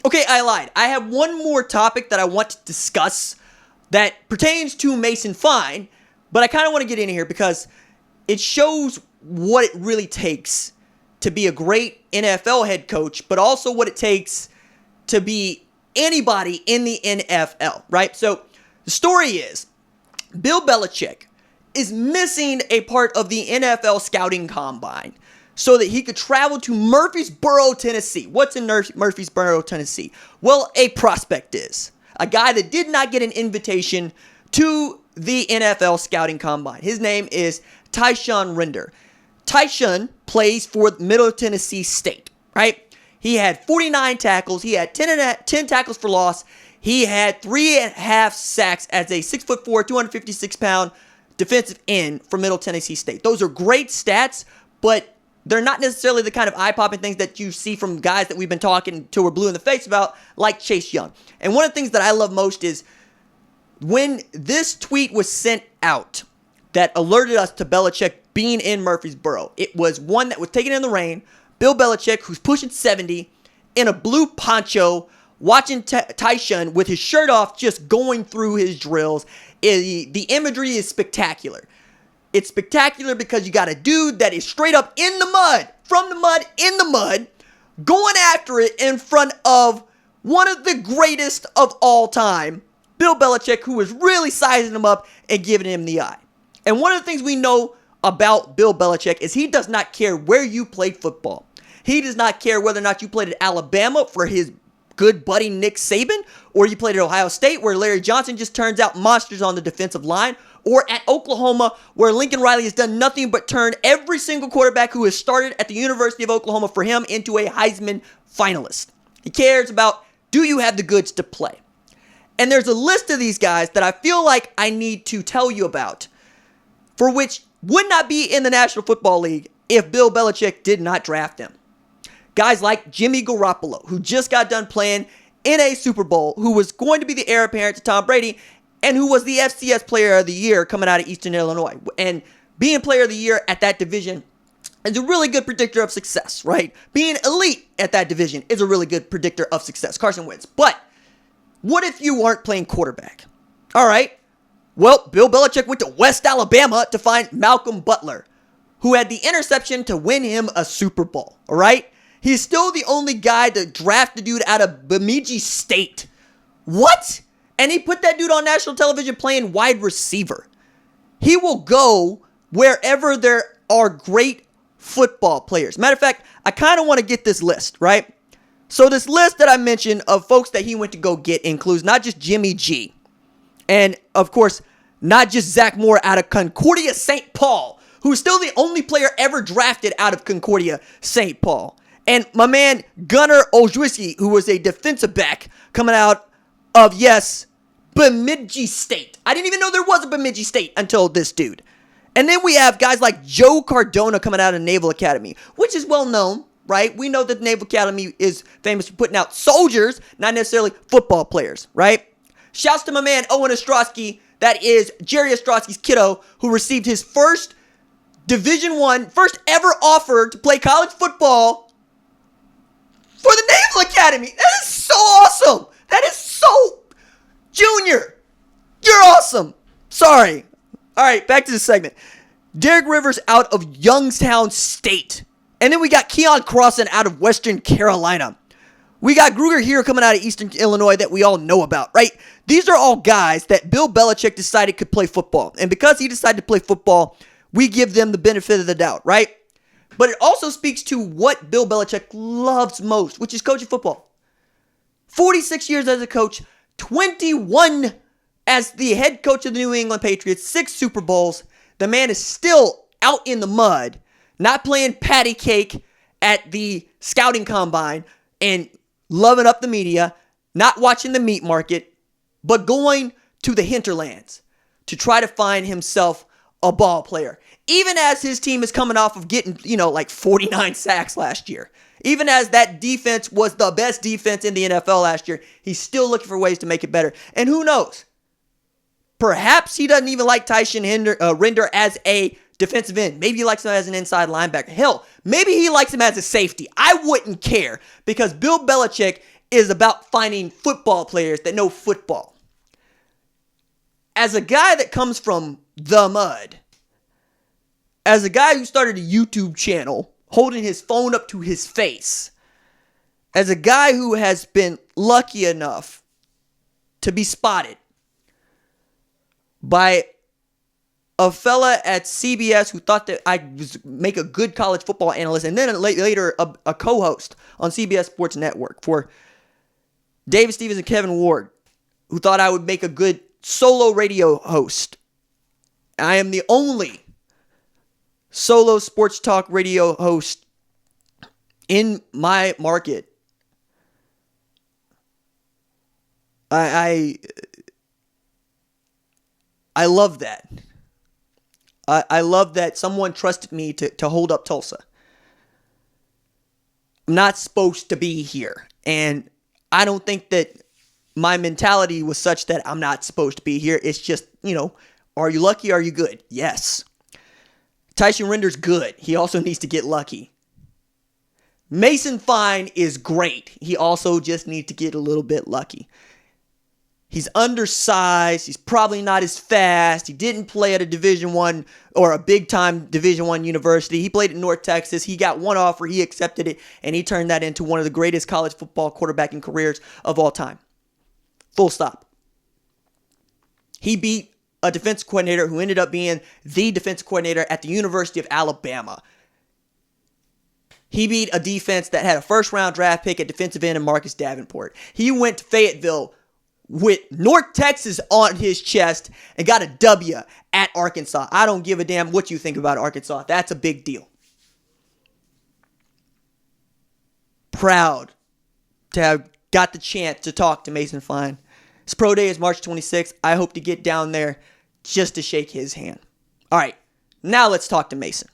Okay, I lied. I have one more topic that I want to discuss that pertains to Mason Fine, but I kind of want to get in here because it shows what it really takes to be a great NFL head coach, but also what it takes to be anybody in the NFL, right? So the story is Bill Belichick is missing a part of the NFL scouting combine so that he could travel to Murfreesboro, Tennessee. What's in Murfreesboro, Tennessee? Well, a prospect is. A guy that did not get an invitation to the NFL scouting combine. His name is Tyshun Render. Tyshun plays for Middle Tennessee State, right? He had 49 tackles. He had 10 tackles for loss. He had 3.5 sacks as a 6'4", 256-pound defensive end for Middle Tennessee State. Those are great stats, but they're not necessarily the kind of eye-popping things that you see from guys that we've been talking till we're blue in the face about, like Chase Young. And one of the things that I love most is when this tweet was sent out that alerted us to Belichick being in Murfreesboro. It was one that was taken in the rain. Bill Belichick, who's pushing 70, in a blue poncho, watching Tyshun with his shirt off, just going through his drills. The imagery is spectacular. It's spectacular because you got a dude that is straight up in the mud, from the mud, in the mud, going after it in front of one of the greatest of all time, Bill Belichick, who was really sizing him up and giving him the eye. And one of the things we know about Bill Belichick is he does not care where you played football. He does not care whether or not you played at Alabama for his good buddy Nick Saban, or you played at Ohio State where Larry Johnson just turns out monsters on the defensive line, or at Oklahoma where Lincoln Riley has done nothing but turn every single quarterback who has started at the University of Oklahoma for him into a Heisman finalist. He cares about, do you have the goods to play? And there's a list of these guys that I feel like I need to tell you about, for which would not be in the National Football League if Bill Belichick did not draft them. Guys like Jimmy Garoppolo, who just got done playing in a Super Bowl, who was going to be the heir apparent to Tom Brady, and who was the FCS Player of the Year coming out of Eastern Illinois. And being Player of the Year at that division is a really good predictor of success, right? Being elite at that division is a really good predictor of success. Carson Wentz. But what if you weren't playing quarterback? All right. Well, Bill Belichick went to West Alabama to find Malcolm Butler, who had the interception to win him a Super Bowl. All right. He's still the only guy to draft the dude out of Bemidji State. What? And he put that dude on national television playing wide receiver. He will go wherever there are great football players. Matter of fact, I kind of want to get this list, right? So this list that I mentioned of folks that he went to go get includes not just Jimmy G, and of course, not just Zach Moore out of Concordia St. Paul, who's still the only player ever drafted out of Concordia St. Paul. And my man, Gunnar Olszewski, who was a defensive back coming out of, yes, Bemidji State. I didn't even know there was a Bemidji State until this dude. And then we have guys like Joe Cardona coming out of Naval Academy, which is well known, right? We know that the Naval Academy is famous for putting out soldiers, not necessarily football players, right? Shouts to my man, Owen Ostrowski. That is Jerry Ostrowski's kiddo, who received his first Division I, first ever offer to play college football for the Naval Academy. That is so awesome. That is so... Junior, you're awesome. Sorry. All right, back to the segment. Derek Rivers out of Youngstown State. And then we got Keon Crossan out of Western Carolina. We got Gruger here coming out of Eastern Illinois that we all know about, right? These are all guys that Bill Belichick decided could play football. And because he decided to play football, we give them the benefit of the doubt, right? But it also speaks to what Bill Belichick loves most, which is coaching football. 46 years as a coach, 21 as the head coach of the New England Patriots, 6 Super Bowls. The man is still out in the mud, not playing patty cake at the scouting combine and loving up the media, not watching the meat market, but going to the hinterlands to try to find himself a ball player. Even as his team is coming off of getting, like 49 sacks last year. Even as that defense was the best defense in the NFL last year, he's still looking for ways to make it better. And who knows? Perhaps he doesn't even like Tyshun Render as a defensive end. Maybe he likes him as an inside linebacker. Hell, maybe he likes him as a safety. I wouldn't care because Bill Belichick is about finding football players that know football. As a guy that comes from the mud, as a guy who started a YouTube channel holding his phone up to his face, as a guy who has been lucky enough to be spotted by a fella at CBS who thought that I was make a good college football analyst, and then later a co-host on CBS Sports Network for David Stevens and Kevin Ward, who thought I would make a good solo radio host. I am the only solo sports talk radio host in my market. I love that. I love that someone trusted me to hold up Tulsa. I'm not supposed to be here. And I don't think that my mentality was such that I'm not supposed to be here. It's just, are you lucky? Are you good? Yes. Tyshun Render's good. He also needs to get lucky. Mason Fine is great. He also just needs to get a little bit lucky. He's undersized. He's probably not as fast. He didn't play at a Division I or a big-time Division I university. He played at North Texas. He got one offer. He accepted it, and he turned that into one of the greatest college football quarterbacking careers of all time. Full stop. He beat a defense coordinator who ended up being the defense coordinator at the University of Alabama. He beat a defense that had a first-round draft pick at defensive end in Marcus Davenport. He went to Fayetteville with North Texas on his chest and got a W at Arkansas. I don't give a damn what you think about Arkansas. That's a big deal. Proud to have got the chance to talk to Mason Fine. His pro day is March 26th. I hope to get down there just to shake his hand. All right, now let's talk to Mason.